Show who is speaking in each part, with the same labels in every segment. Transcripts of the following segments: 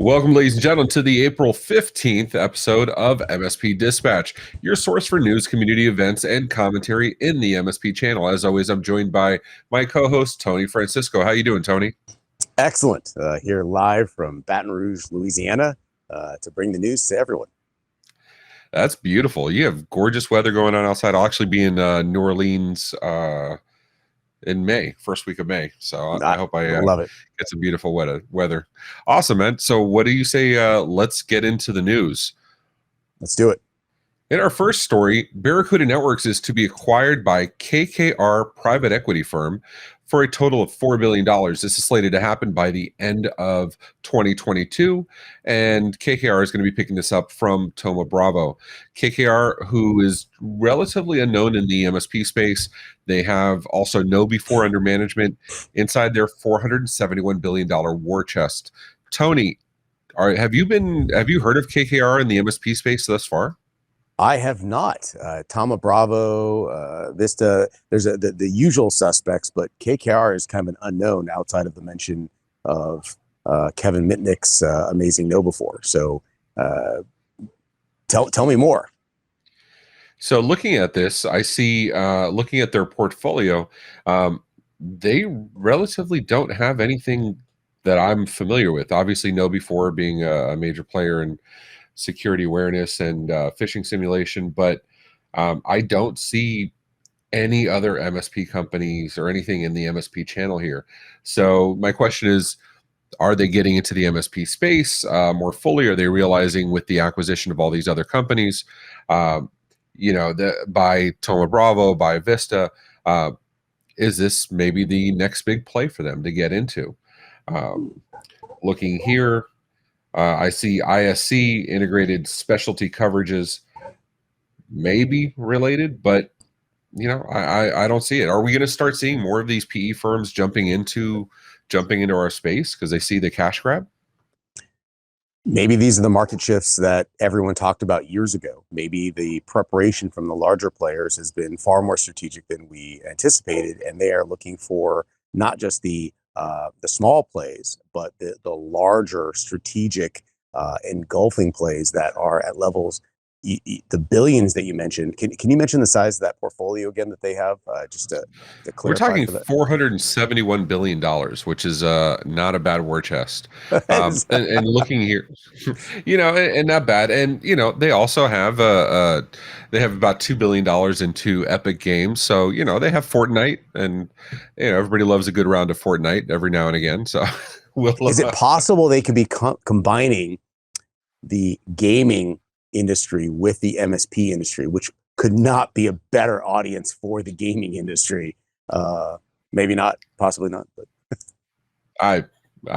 Speaker 1: Welcome, ladies and gentlemen, to the April 15th episode of MSP Dispatch, your source for news, community events, and commentary in the MSP channel. As always, I'm joined by my co-host, Tony Francisco. How you doing, Tony?
Speaker 2: Excellent. Here live from Baton Rouge, Louisiana, to bring the news to everyone.
Speaker 1: That's beautiful. You have gorgeous weather going on outside. I'll actually be in New Orleans in May, first week of May. So I hope I
Speaker 2: love it.
Speaker 1: Get some beautiful weather. Awesome, man. So what do you say? Let's get into the news.
Speaker 2: Let's do it.
Speaker 1: In our first story, Barracuda Networks is to be acquired by KKR private equity firm for a total of $4 billion. This is slated to happen by the end of 2022, and KKR is going to be picking this up from Thoma Bravo. KKR, who is relatively unknown in the MSP space, they have also KnowBe4 under management inside their $471 billion war chest. Tony, have you heard of KKR in the MSP space thus far?
Speaker 2: I have not. Thoma Bravo, Vista, there's the usual suspects, but KKR is kind of an unknown outside of the mention of Kevin Mitnick's amazing KnowBe4. So tell me more.
Speaker 1: So looking at this, I see, looking at their portfolio, they relatively don't have anything that I'm familiar with. Obviously, KnowBe4 being a major player in security awareness and phishing simulation, but I don't see any other MSP companies or anything in the MSP channel here. So my question is, are they getting into the MSP space more fully? Are they realizing with the acquisition of all these other companies, by Thoma Bravo, by Vista, is this maybe the next big play for them to get into? Looking here, I see ISC, integrated specialty coverages, maybe related, but I don't see it. Are we going to start seeing more of these PE firms jumping into our space because they see the cash grab?
Speaker 2: Maybe these are the market shifts that everyone talked about years ago. Maybe the preparation from the larger players has been far more strategic than we anticipated, and they are looking for not just the small plays, but the larger strategic engulfing plays that are at levels, the billions that you mentioned. Can you mention the size of that portfolio again that they have? Just to clarify.
Speaker 1: We're talking $471 billion, which is not a bad war chest. And looking here, and not bad. And they also have they have about $2 billion into Epic Games. So they have Fortnite, and everybody loves a good round of Fortnite every now and again. So
Speaker 2: is it possible they could be combining the gaming industry with the MSP industry, which could not be a better audience for the gaming industry? Maybe not, possibly not, but
Speaker 1: I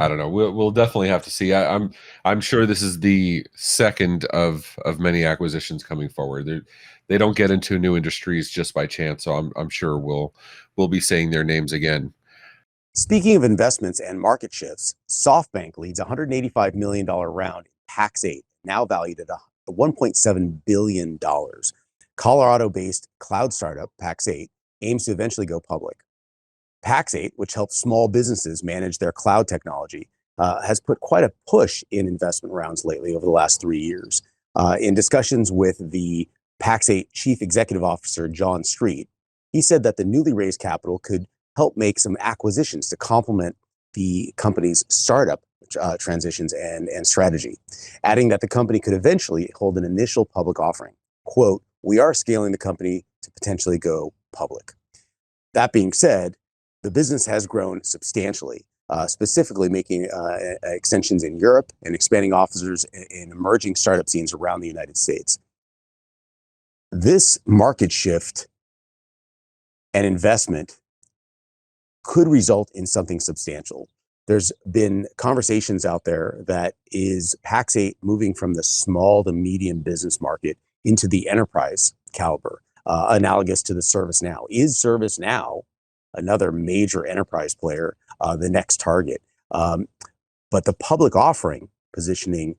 Speaker 1: don't know. We'll definitely have to see. I'm sure this is the second of many acquisitions coming forward. They don't get into new industries just by chance, so I'm sure we'll be saying their names again.
Speaker 2: Speaking of investments and market shifts, Softbank leads a $185 million round in Pax8, now valued at $1.7 billion. Colorado-based cloud startup Pax8 aims to eventually go public. Pax8, which helps small businesses manage their cloud technology, has put quite a push in investment rounds lately over the last 3 years. In discussions with the Pax8 Chief Executive Officer, John Street, he said that the newly raised capital could help make some acquisitions to complement the company's startup transitions and strategy, adding that the company could eventually hold an initial public offering. Quote, "We are scaling the company to potentially go public." That being said, the business has grown substantially, specifically making extensions in Europe and expanding offices in emerging startup scenes around the United States. This market shift and investment could result in something substantial. There's been conversations out there that is Pax8 moving from the small to medium business market into the enterprise caliber, analogous to the ServiceNow. Is ServiceNow, another major enterprise player, the next target? But the public offering positioning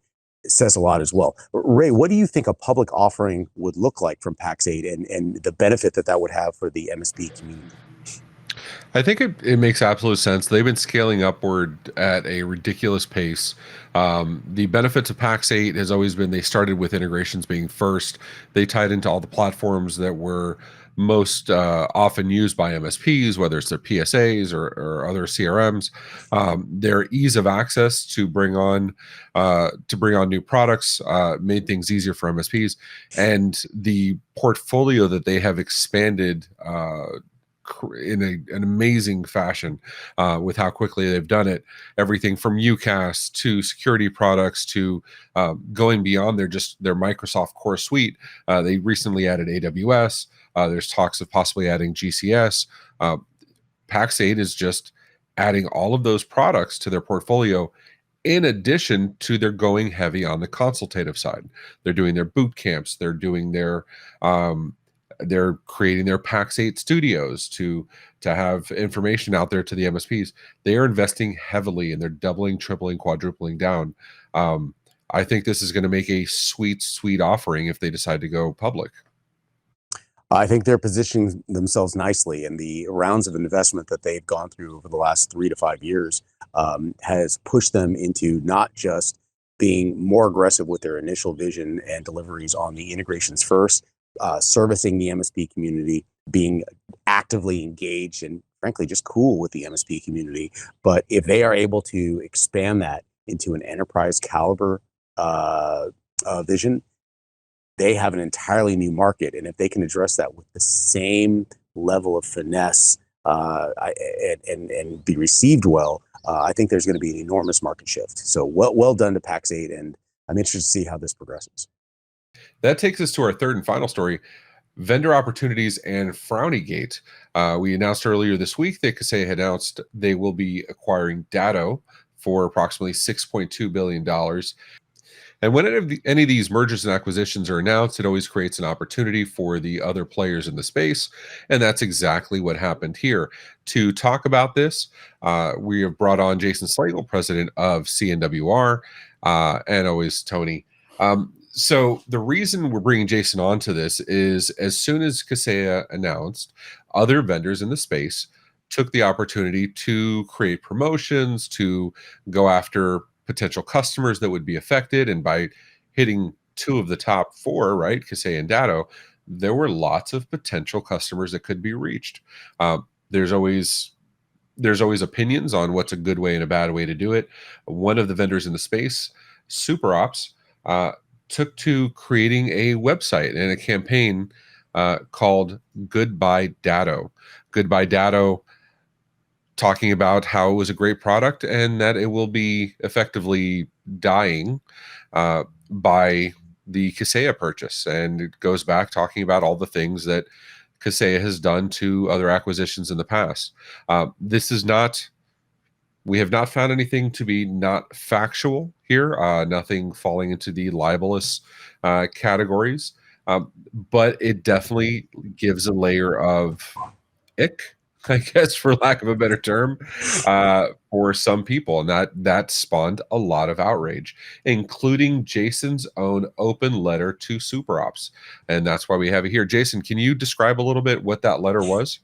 Speaker 2: says a lot as well. Ray, what do you think a public offering would look like from Pax8 and the benefit that would have for the MSP community?
Speaker 1: I think it makes absolute sense. They've been scaling upward at a ridiculous pace. The benefits of Pax8 has always been they started with integrations being first. They tied into all the platforms that were most often used by MSPs, whether it's their PSAs or other CRMs. Their ease of access to bring on new products made things easier for MSPs, and the portfolio that they have expanded in an amazing fashion with how quickly they've done it. Everything from UCAS to security products to going beyond their Microsoft core suite. They recently added AWS. There's talks of possibly adding GCS. Uh, Pax8 is just adding all of those products to their portfolio in addition to their going heavy on the consultative side. They're doing their boot camps. They're creating their Pax8 studios to have information out there to the MSPs. They are investing heavily and they're doubling, tripling, quadrupling down. I think this is going to make a sweet, sweet offering if they decide to go public.
Speaker 2: I think they're positioning themselves nicely, and the rounds of investment that they've gone through over the last 3 to 5 years has pushed them into not just being more aggressive with their initial vision and deliveries on the integrations first, servicing the MSP community, being actively engaged and frankly just cool with the MSP community. But if they are able to expand that into an enterprise caliber vision, they have an entirely new market. And if they can address that with the same level of finesse and be received well, I think there's going to be an enormous market shift. So well done to Pax8, and I'm interested to see how this progresses.
Speaker 1: That takes us to our third and final story: vendor opportunities and Frownygate. We announced earlier this week that Kaseya had announced they will be acquiring Datto for approximately $6.2 billion. And when any of these mergers and acquisitions are announced, it always creates an opportunity for the other players in the space. And that's exactly what happened here. To talk about this, we have brought on Jason Slagle, president of CNWR, and always Tony. So the reason we're bringing Jason on to this is as soon as Kaseya announced, other vendors in the space took the opportunity to create promotions, to go after potential customers that would be affected. And by hitting two of the top four, right, Kaseya and Datto, there were lots of potential customers that could be reached. There's always opinions on what's a good way and a bad way to do it. One of the vendors in the space, SuperOps, took to creating a website and a campaign called Goodbye Datto. Goodbye Datto, talking about how it was a great product and that it will be effectively dying by the Kaseya purchase. And it goes back talking about all the things that Kaseya has done to other acquisitions in the past. We have not found anything to be not factual here, nothing falling into the libelous categories, but it definitely gives a layer of ick, I guess, for lack of a better term, for some people, and that spawned a lot of outrage, including Jason's own open letter to SuperOps, and that's why we have it here. Jason, can you describe a little bit what that letter was?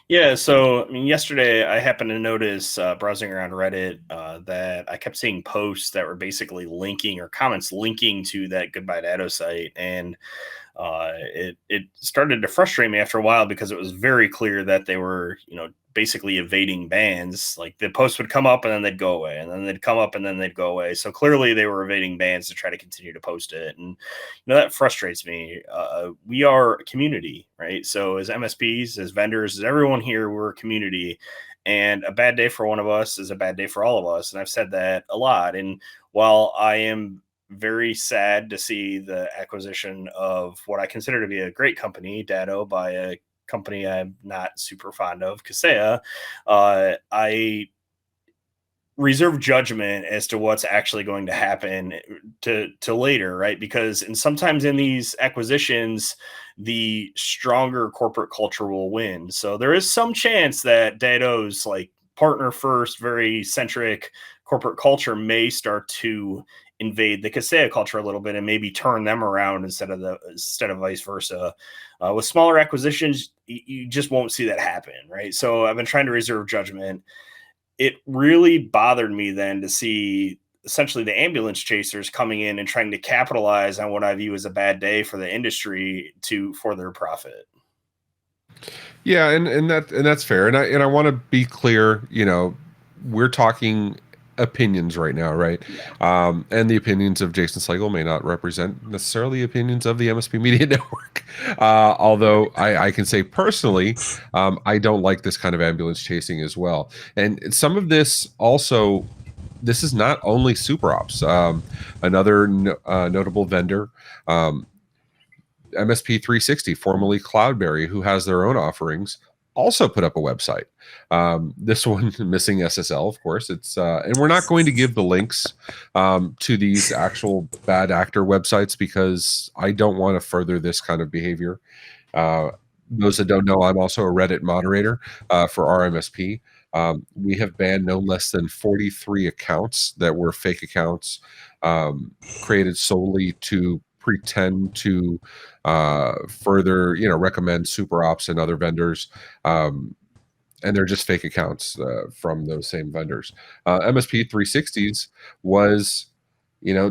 Speaker 3: Yeah, so I mean, yesterday I happened to notice browsing around Reddit that I kept seeing posts that were basically linking or comments linking to that Goodbye Datto site, and it started to frustrate me after a while because it was very clear that they were, basically evading bans. Like the post would come up and then they'd go away, and then they'd come up and then they'd go away. So clearly they were evading bans to try to continue to post it, and that frustrates me. We are a community, right? So as MSPs, as vendors, as everyone here, we're a community. And a bad day for one of us is a bad day for all of us. And I've said that a lot. And while I am very sad to see the acquisition of what I consider to be a great company, Datto, by a company I'm not super fond of, Kaseya, I reserve judgment as to what's actually going to happen to later, right? Because sometimes in these acquisitions, the stronger corporate culture will win. So there is some chance that Datto's like partner first, very centric corporate culture may start to invade the Kaseya culture a little bit and maybe turn them around instead of vice versa. With smaller acquisitions, you just won't see that happen, right? So I've been trying to reserve judgment. It really bothered me then to see essentially the ambulance chasers coming in and trying to capitalize on what I view as a bad day for the industry for their profit.
Speaker 1: Yeah, and that's fair. And I want to be clear, we're talking opinions right now, right? And the opinions of Jason Slagle may not represent necessarily opinions of the MSP Media Network. Although I can say personally, I don't like this kind of ambulance chasing as well. And some of this also, this is not only super ops. Another notable vendor, MSP 360, formerly Cloudberry, who has their own offerings, also put up a website. This one missing SSL, of course. It's and we're not going to give the links to these actual bad actor websites because I don't want to further this kind of behavior. Those that don't know, I'm also a Reddit moderator for our MSP. We have banned no less than 43 accounts that were fake accounts created solely to pretend to further, recommend super ops and other vendors. And they're just fake accounts from those same vendors. MSP 360s was,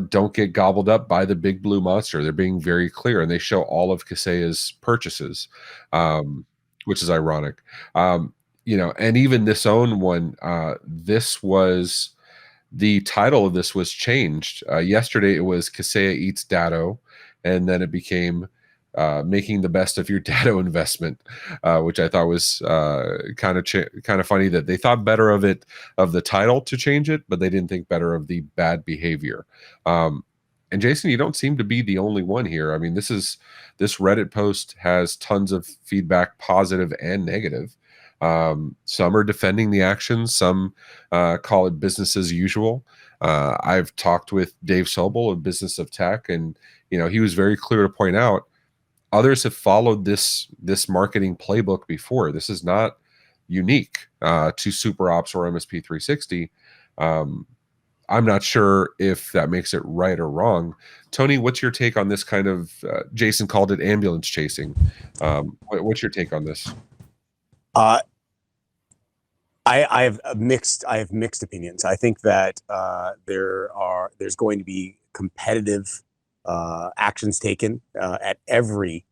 Speaker 1: don't get gobbled up by the big blue monster. They're being very clear, and they show all of Kaseya's purchases, which is ironic. And even this own one, the title of this was changed. Yesterday it was Kaseya Eats Datto, and then it became making the best of your Datto investment, which I thought was kind of funny that they thought better of the title to change it, but they didn't think better of the bad behavior. And Jason, you don't seem to be the only one here. I mean, this Reddit post has tons of feedback, positive and negative. Some are defending the actions. Some call it business as usual. I've talked with Dave Sobel of Business of Tech, and he was very clear to point out others have followed this marketing playbook before. This is not unique to Super Ops or MSP 360. I'm not sure if that makes it right or wrong. Tony, what's your take on this kind of? Jason called it ambulance chasing. What's your take on this?
Speaker 2: I have mixed opinions. I think that there's going to be competitive actions taken at every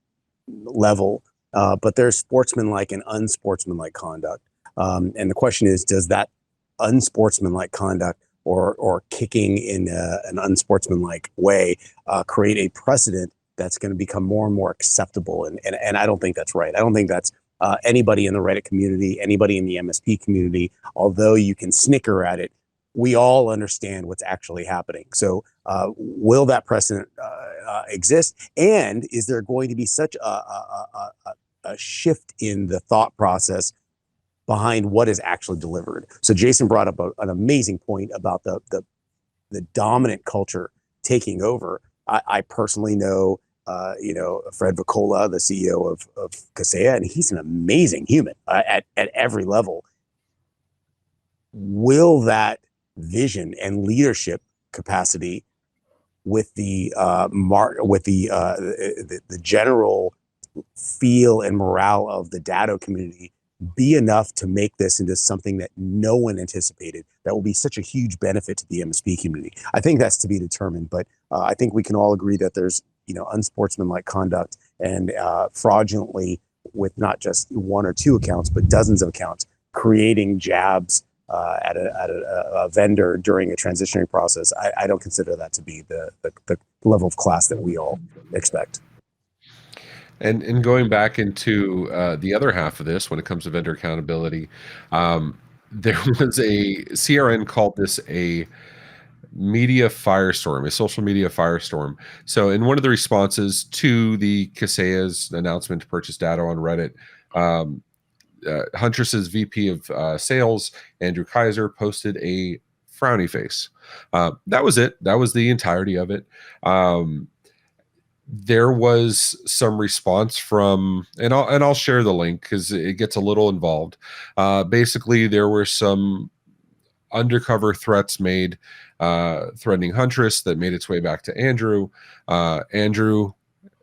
Speaker 2: level, but there's sportsmanlike and unsportsmanlike conduct. And the question is, does that unsportsmanlike conduct or kicking in an unsportsmanlike way create a precedent that's going to become more and more acceptable? And I don't think that's right. I don't think that's anybody in the Reddit community, anybody in the MSP community, although you can snicker at it, we all understand what's actually happening. So will that precedent exist? And is there going to be such a shift in the thought process behind what is actually delivered? So Jason brought up an amazing point about the dominant culture taking over. I personally know Fred Vicola, the CEO of Kaseya, and he's an amazing human at every level. Will that vision and leadership capacity with the general feel and morale of the Datto community be enough to make this into something that no one anticipated that will be such a huge benefit to the MSP community? I think that's to be determined, but I think we can all agree that there's unsportsmanlike conduct and fraudulently, with not just one or two accounts but dozens of accounts, creating jabs at a vendor during a transitionary process. I don't consider that to be the level of class that we all expect.
Speaker 1: And going back into the other half of this, when it comes to vendor accountability, there was a CRN called this a media firestorm, a social media firestorm. So in one of the responses to the Kaseya's announcement to purchase Datto on Reddit, Huntress's VP of sales, Andrew Kaiser, posted a frowny face. That was it. That was the entirety of it. There was some response from, and I'll share the link because it gets a little involved. Basically, there were some undercover threats made threatening Huntress that made its way back to Andrew. Andrew,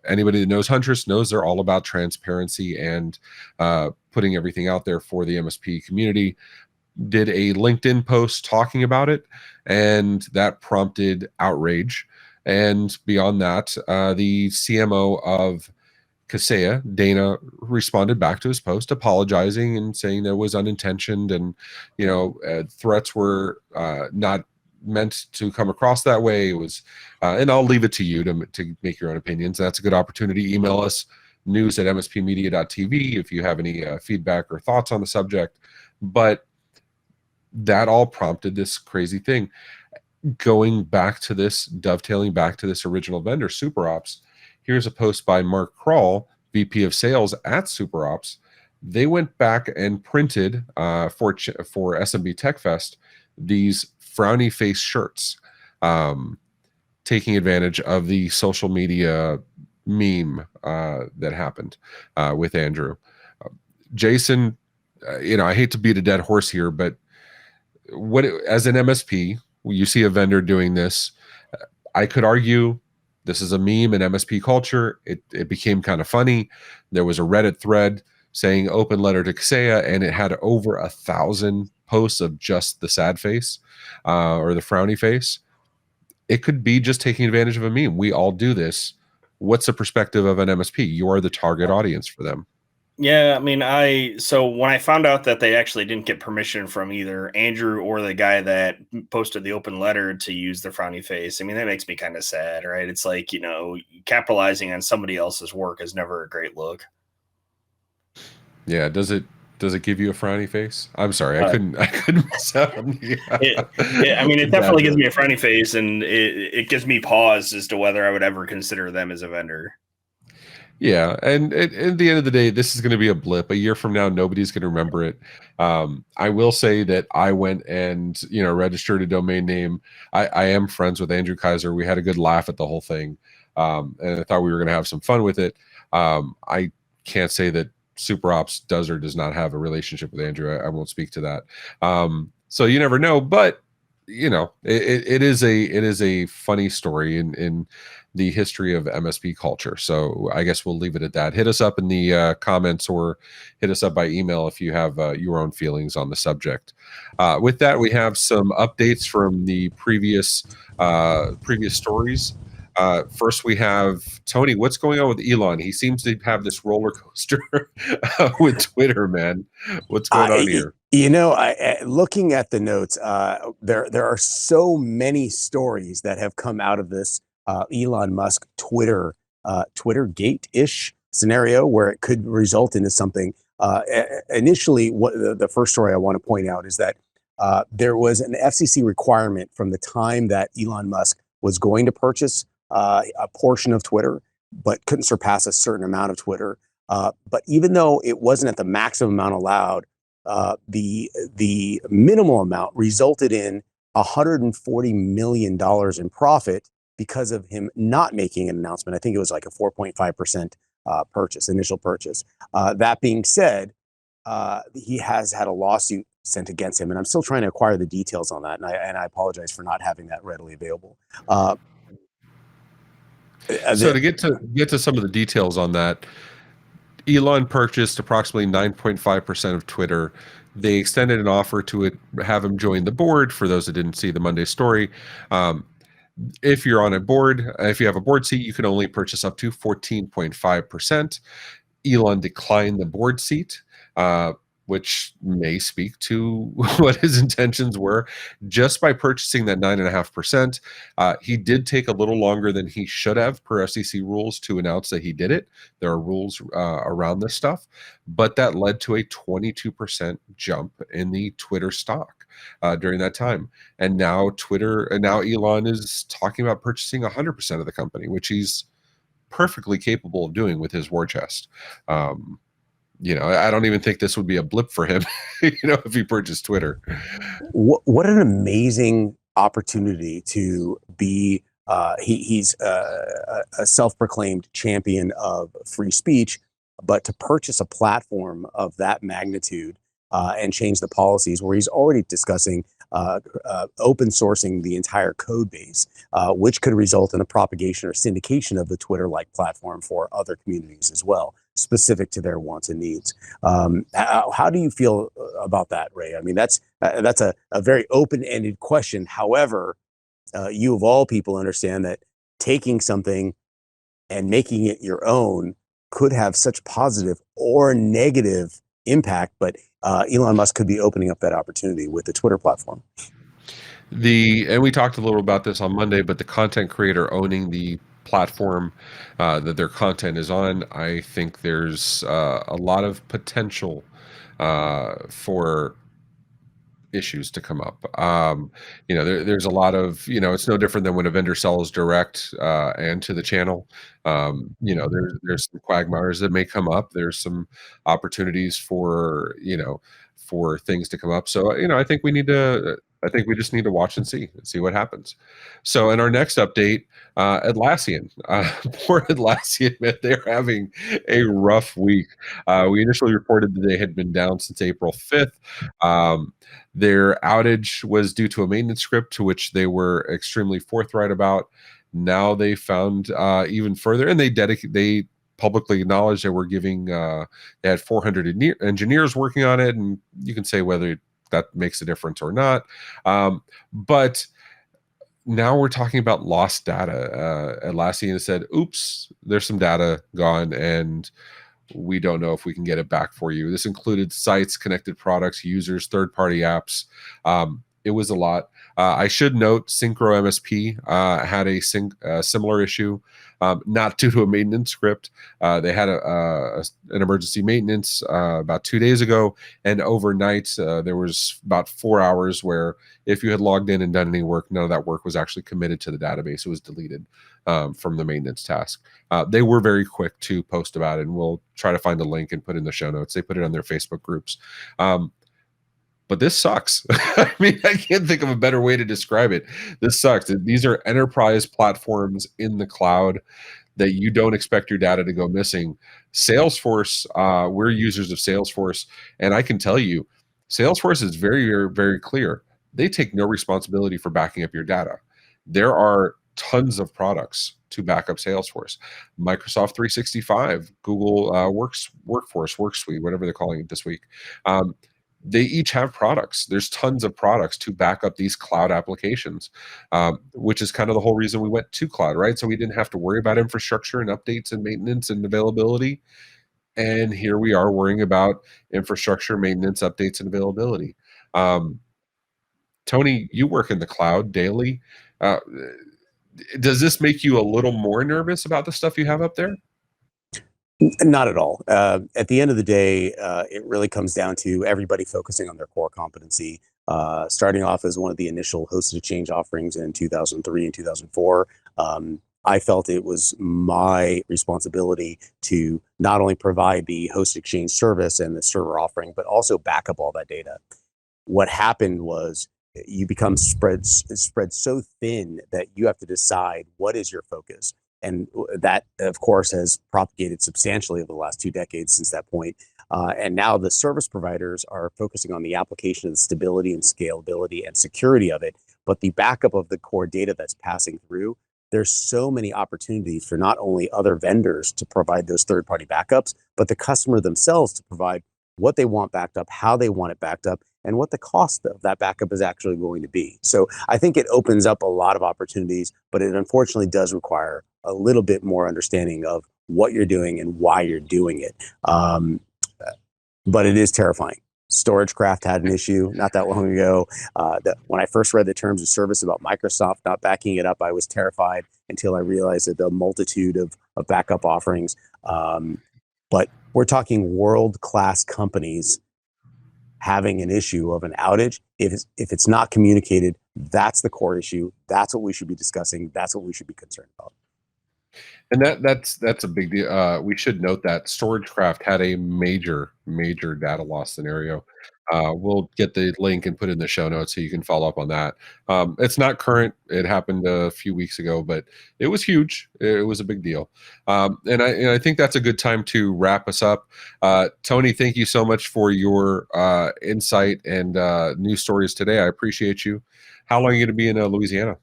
Speaker 1: anybody that knows Huntress knows they're all about transparency and putting everything out there for the MSP community. Did a LinkedIn post talking about it, and that prompted outrage. And beyond that, the CMO of Kaseya, Dana, responded back to his post apologizing and saying that it was unintentioned, and threats were not meant to come across that way. It was, and I'll leave it to you to make your own opinions. That's a good opportunity. Email us news@mspmedia.tv if you have any feedback or thoughts on the subject. But that all prompted this crazy thing. Dovetailing back to this original vendor, SuperOps. Here's a post by Mark Kroll, VP of Sales at SuperOps. They went back and printed for SMB Tech Fest these frowny face shirts, taking advantage of the social media meme that happened with Andrew. Jason, I hate to beat a dead horse here, but as an MSP, you see a vendor doing this, I could argue this is a meme in MSP culture. It became kind of funny. There was a Reddit thread saying open letter to Kaseya, and it had over 1,000 posts of just the sad face or the frowny face. It could be just taking advantage of a meme. We all do this. What's the perspective of an MSP? You are the target audience for them.
Speaker 3: Yeah, I mean, so when I found out that they actually didn't get permission from either Andrew or the guy that posted the open letter to use the frowny face, I mean, that makes me kind of sad, right? It's like, capitalizing on somebody else's work is never a great look.
Speaker 1: Yeah, does it give you a frowny face? I'm sorry, I couldn't miss out on
Speaker 3: it definitely gives me a frowny face, and it gives me pause as to whether I would ever consider them as a vendor.
Speaker 1: Yeah, and at the end of the day, this is going to be a blip. A year from now, nobody's going to remember it. I will say that I went and registered a domain name. I am friends with Andrew Kaiser. We had a good laugh at the whole thing, and I thought we were going to have some fun with it. I can't say that SuperOps does or does not have a relationship with Andrew. I won't speak to that. So you never know, but it is a funny story in the history of MSP culture. So I guess we'll leave it at that. Hit us up in the comments or hit us up by email if you have your own feelings on the subject. With that, we have some updates from the previous stories. First, we have Tony. What's going on with Elon? He seems to have this roller coaster with Twitter, man. What's going on here?
Speaker 2: Looking at the notes, there are so many stories that have come out of this Elon Musk Twitter gate-ish scenario where it could result into something. Initially, the first story I want to point out is that there was an FCC requirement from the time that Elon Musk was going to purchase a portion of Twitter, but couldn't surpass a certain amount of Twitter. But even though it wasn't at the maximum amount allowed, the minimal amount resulted in $140 million in profit because of him not making an announcement. I think it was like a 4.5% initial purchase. That being said, he has had a lawsuit sent against him, and I'm still trying to acquire the details on that, and I apologize for not having that readily available.
Speaker 1: So to get to some of the details on that, Elon purchased approximately 9.5% of Twitter. They extended an offer to have him join the board. For those that didn't see the Monday story, if you're on a board, if you have a board seat, you can only purchase up to 14.5%. Elon declined the board seat, which may speak to what his intentions were. Just by purchasing that 9.5%, he did take a little longer than he should have per FCC rules to announce that he did it. There are rules around this stuff, but that led to a 22% jump in the Twitter stock during that time. And now Elon is talking about purchasing 100% of the company, which he's perfectly capable of doing with his war chest. I don't even think this would be a blip for him, if he purchased Twitter.
Speaker 2: What an amazing opportunity to be. He's a self-proclaimed champion of free speech, but to purchase a platform of that magnitude and change the policies, where he's already discussing open sourcing the entire code base, which could result in a propagation or syndication of the Twitter-like platform for other communities as well, specific to their wants and needs. How do you feel about that, Ray? I mean, that's a very open-ended question. However, you of all people understand that taking something and making it your own could have such positive or negative impact, but Elon Musk could be opening up that opportunity with the Twitter platform.
Speaker 1: And we talked a little about this on Monday, but the content creator owning the platform that their content is on, I think there's a lot of potential for issues to come up. There's a lot of, it's no different than when a vendor sells direct and to the channel. There's some quagmires that may come up. There's some opportunities for things to come up. So, I think we just need to watch and see what happens. So in our next update, Atlassian, poor Atlassian, man, they're having a rough week. We initially reported that they had been down since April 5th. Their outage was due to a maintenance script, to which they were extremely forthright about. Now they found even further, and they publicly acknowledged they were giving they had 400 engineers working on it, and you can say whether that makes a difference or not. But now we're talking about lost data. Atlassian said, "Oops, there's some data gone, and we don't know if we can get it back for you." This included sites, connected products, users, third-party apps. It was a lot. I should note Synchro MSP had a similar issue, not due to a maintenance script. They had an emergency maintenance about 2 days ago, and overnight there was about 4 hours where if you had logged in and done any work, none of that work was actually committed to the database. It was deleted from the maintenance task. They were very quick to post about it, and we'll try to find a link and put in the show notes. They put it on their Facebook groups. But this sucks. I mean, I can't think of a better way to describe it. This sucks. These are enterprise platforms in the cloud that you don't expect your data to go missing. Salesforce, we're users of Salesforce, and I can tell you, Salesforce is very, very, very clear. They take no responsibility for backing up your data. There are tons of products to back up Salesforce. Microsoft 365, Google Workforce, WorkSuite, whatever they're calling it this week. They each have products. There's tons of products to back up these cloud applications, which is kind of the whole reason we went to cloud, right? So we didn't have to worry about infrastructure and updates and maintenance and availability. And here we are worrying about infrastructure, maintenance, updates, and availability. Tony, you work in the cloud daily. Does this make you a little more nervous about the stuff you have up there?
Speaker 2: Not at all. At the end of the day, it really comes down to everybody focusing on their core competency. Starting off as one of the initial hosted exchange offerings in 2003 and 2004, I felt it was my responsibility to not only provide the hosted exchange service and the server offering, but also back up all that data. What happened was you become spread so thin that you have to decide what is your focus. And that, of course, has propagated substantially over the last 2 decades since that point. And now the service providers are focusing on the application of the stability and scalability and security of it. But the backup of the core data that's passing through, there's so many opportunities for not only other vendors to provide those third-party backups, but the customer themselves to provide what they want backed up, how they want it backed up, and what the cost of that backup is actually going to be. So I think it opens up a lot of opportunities, but it unfortunately does require a little bit more understanding of what you're doing and why you're doing it. But it is terrifying. StorageCraft had an issue not that long ago. When I first read the terms of service about Microsoft not backing it up, I was terrified until I realized that the multitude of backup offerings. But we're talking world-class companies having an issue of an outage. If it's not communicated, that's the core issue. That's what we should be discussing. That's what we should be concerned about.
Speaker 1: And that's a big deal. We should note that StorageCraft had a major data loss scenario. We'll get the link and put it in the show notes so you can follow up on that. It's not current. It happened a few weeks ago, but it was huge. It was a big deal. And I think that's a good time to wrap us up. Tony, thank you so much for your insight and news stories today. I appreciate you. How long are you going to be in Louisiana?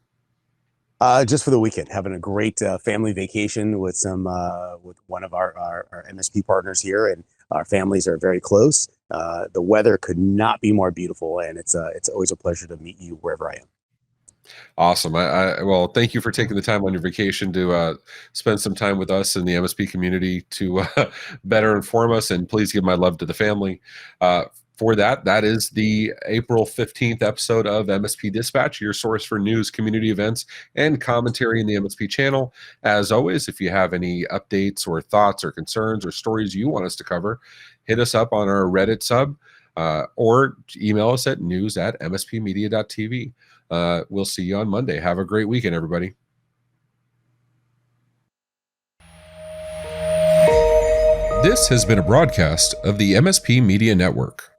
Speaker 2: Just for the weekend, having a great family vacation with with one of our MSP partners here, and our families are very close. The weather could not be more beautiful, and it's always a pleasure to meet you wherever I am.
Speaker 1: Awesome. Well, thank you for taking the time on your vacation to spend some time with us in the MSP community to better inform us. And please give my love to the family. For that is the April 15th episode of MSP Dispatch, your source for news, community events, and commentary in the MSP channel. As always, if you have any updates or thoughts or concerns or stories you want us to cover, hit us up on our Reddit sub or email us at news@mspmedia.tv. We'll see you on Monday. Have a great weekend, everybody. This has been a broadcast of the MSP Media Network.